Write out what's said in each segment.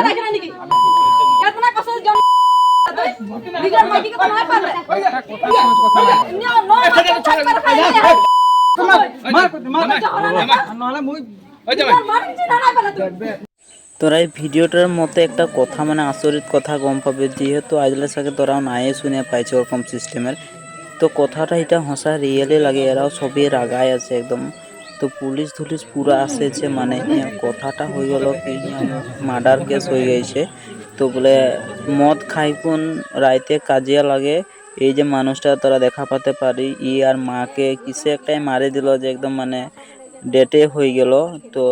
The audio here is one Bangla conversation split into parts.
রাখে না নাকি এতনা কষ্ট জন নিজের মাইকে তো নয় পারে তোরা এই ভিডিওটার মধ্যে একটা কথা মানে আচরিত কথা গম পাবে, যেহেতু আজলের সাথে তোরাও নাই শুনে পাইছে ওরকম সিস্টেমের। তো কথাটা এটা হসা রিয়েলি লাগে, এরাও সবই রাগায় আছে একদম। তো পুলিশ ধুলিশ পুরা আসেছে, মানে কথাটা হয়ে গেল কি মার্ডার কেস হয়ে গেছে। তো বলে মদ খাই কোন রাইতে কাজিয়া লাগে, এই যে মানুষটা তোরা দেখা পাতে পারি ই আর মাকে কিসে একটাই মারি দিল যে একদম মানে ডেটে হয়ে গেল। তো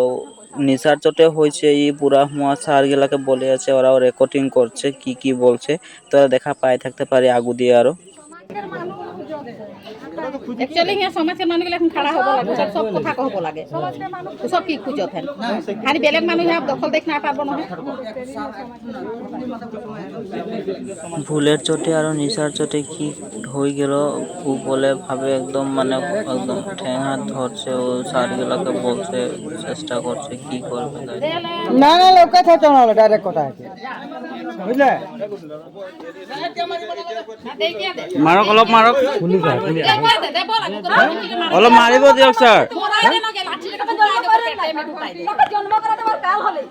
নিশার চোটে হয়েছে ই পুরা হুয়া সার গেলাকে বলে আছে, ওরাও রেকর্ডিং করছে কি কি বলছে, তোরা দেখা পাই থাকতে পারি আগু দিয়ে আরো। একচুয়ালি হিয়া সমাজের মানুষ এখন খাড়া হব লাগে, সব কথা কহব লাগে, সব কি খুঁজত হেন খালি বেলেগ মানুষ দখল দেখ না পারবো না। ভুলের চোটে আর নিশার চোটে কি হয়ে গেল ও বলে ভাবে একদম মানে একদম ঠ্যাং হাত ধরছে, ও সারগুলাকে বলছে চেষ্টা করছে কি করবে। না না লোকে থাকে না ডাইরেক্ট কথা আছে বুঝলে মারক অলপ মারক অলপ মারিব দিয়ক স্যার। জন্ম করা তোমার কাল হলে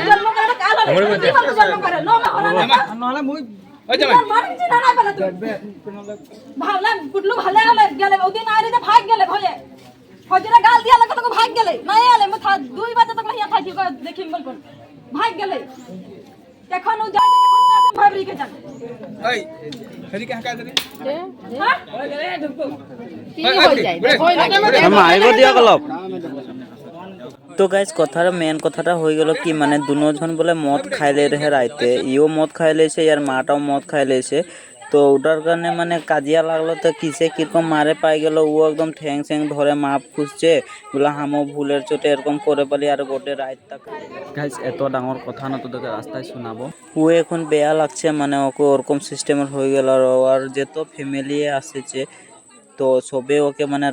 জন্ম করা কাল হলে জন্ম করে নহলে মুই ভাবলাম গুটলু ভালে হলে গেলে ওদিন আইরে যে ভাগ গেলে ভয়ে ফজরে গাল দিয়া লাগে তোকে ভাগ গেলে নাই আলে মা 2 বাজে তক হিয়া থাকি দেখিম বল কোন ভাগ গেলে এখন ও যাই এখন এখন ভাবরি কে যান এই হেরি কে হাকা দেরি হ্যাঁ কি হই যায় ভয় লাগে মারিব দিয়ক অলপ। তো গাইজ কথার মেন কথাটা হয়ে গেল কি মানে দুজন বলে মদ খাইলে রেহে রাইতে, ইও মদ খাইলেছে আর মাটাও মদ খাইলেছে। তো ওটার কারণে মানে কাজিয়া লাগলো, তো কিসে কিরকম মারে পাই গেল, ও একদম ঠ্যাং স্যাং ধরে মাপ খুঁজছে বলে হামো ভুলের চোটে এরকম করে পারি আর গোটে রাইতটা। গাইজ এত ডাঙর কথা না তোদেরকে রাস্তায় শোনাবো, ও এখন বেয়া লাগছে মানে ওকে ওরকম সিস্টেমের হয়ে গেল। আর যেত ফ্যামিলি আসেছে তো সবে ওকে মানে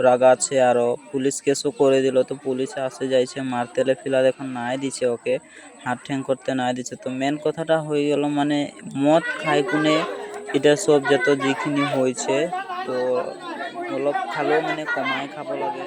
রাগাচ্ছে আর পুলিশ কেসও করে দিল। তো পুলিশে আসে যাইছে মারতেলে ফিলার এখন নাই দিছে ওকে, হাত ঠ্যাং করতে নাই দিছে। তো মেন কথাটা হয়ে গেল মানে মদ খাই কোনে এটা সব যত যিখিনি হয়েছে, তো অলপ খালেও মানে কমাই খাব লাগে।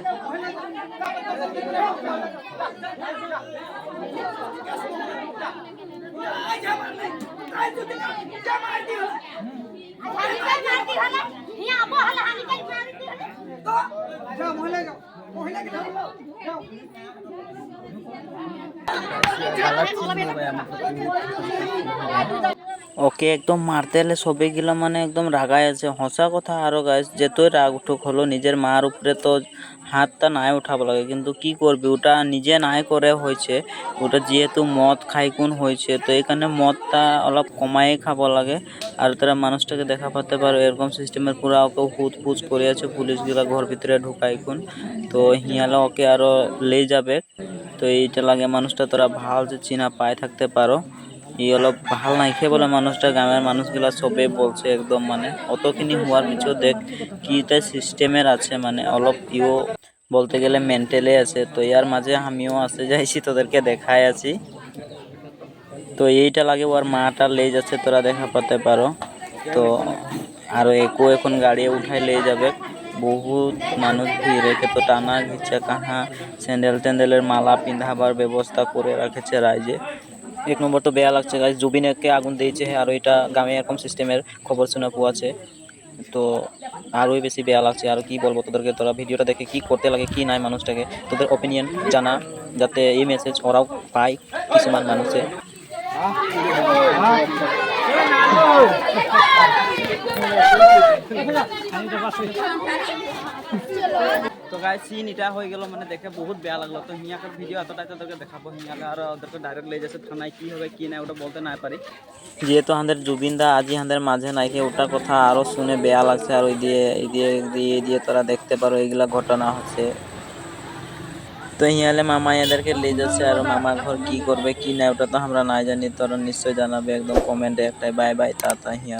ওকে একদম মারতে এলে সবে গেলাম মানে একদম রাগায় আছে হসা কথা। আরো গাছ যেতই রাগ উঠুক হলো নিজের মার উপরে তো হাতটা নাই উঠাবো লাগে, কিন্তু কি করবি ওটা নিজে নাই করে হয়েছে, ওটা যেহেতু মদ খাইকুন হয়েছে তো এখানে মদটা অলপ কমাই খাবো লাগে। আর তারা মানুষটাকে দেখা পাতে পারো এরকম সিস্টেমের পুরা ওকে হুত ফুজ করে আছে পুলিশগুলা ঘর ভিতরে ঢুকাইকুন। তো হিয়ালে ওকে আরো লে যাবে। তো এইটা লাগে মানুষটা তোরা ভাল যে চিনা পায় থাকতে পারো, ই অলপ ভাল নাই খেয়ে বলে মানুষটা গ্রামের মানুষগুলা সবে বলছে একদম মানে অতখিনি হওয়ার পিছু দেখ কিটা সিস্টেমের আছে, মানে অলপ ইও বলতে গেলে মেন্টালে আছে। তো ইয়ার মাঝে আমিও আসতে যাইছি তোদেরকে দেখাই আছি। তো এইটা লাগে ওর মাটা লে যাচ্ছে তোরা দেখা পাতে পারো। তো আরো একো এখন গাড়ি উঠাই লে যাবে, বহুত মানুষ ভিড় রেখে তো টানা ঘিচা কাহা স্যান্ডেল ট্যান্ডেলের মালা পিন্ধাবার ব্যবস্থা করে রাখেছে রাইজে। এক নম্বর তো বেয়া লাগছে গাইজ জুবিনকে আগুন দিয়েছে আর এটা গ্রামে এরকম সিস্টেমের খবর শোনা আছে। তো আরোই বেশি বেয়া লাগছে। আর কি বলবো তোদেরকে, তোরা ভিডিওটা দেখে কি করতে লাগে কি নাই মানুষটাকে তোদের ওপিনিয়ন জানা, যাতে এই মেসেজ ওরাও পায় কিছুমান মানুষে। তো গাইস সিন এটা হয়ে গেল মানে দেখে বহুত বেয়া লাগলো। তো হিয়াকে ভিডিও এতটাই তোদেরকে দেখাবো, হিয়াকে আর ওদেরকে ডাইরেক্ট লে যাচ্ছে থানায়, কি হবে কি নাই ওটা বলতে নাই পারি, যেহেতু আমাদের জুবিনদা আজি আমাদের মাঝে নাইকে ওটা কথা আরো শুনে বেয়া লাগছে। আর ওই দিয়ে তোরা দেখতে পারো এইগুলা ঘটনা হচ্ছে। তো হিয়ালে মামা এদেরকে লে যাচ্ছে আর মামা ঘর কি করবে কি নাই ওটা তো আমরা নাই জানি, তোরা নিশ্চয় জানাবে একদম কমেন্টে একটাই বাই বাই টাটা হিয়া।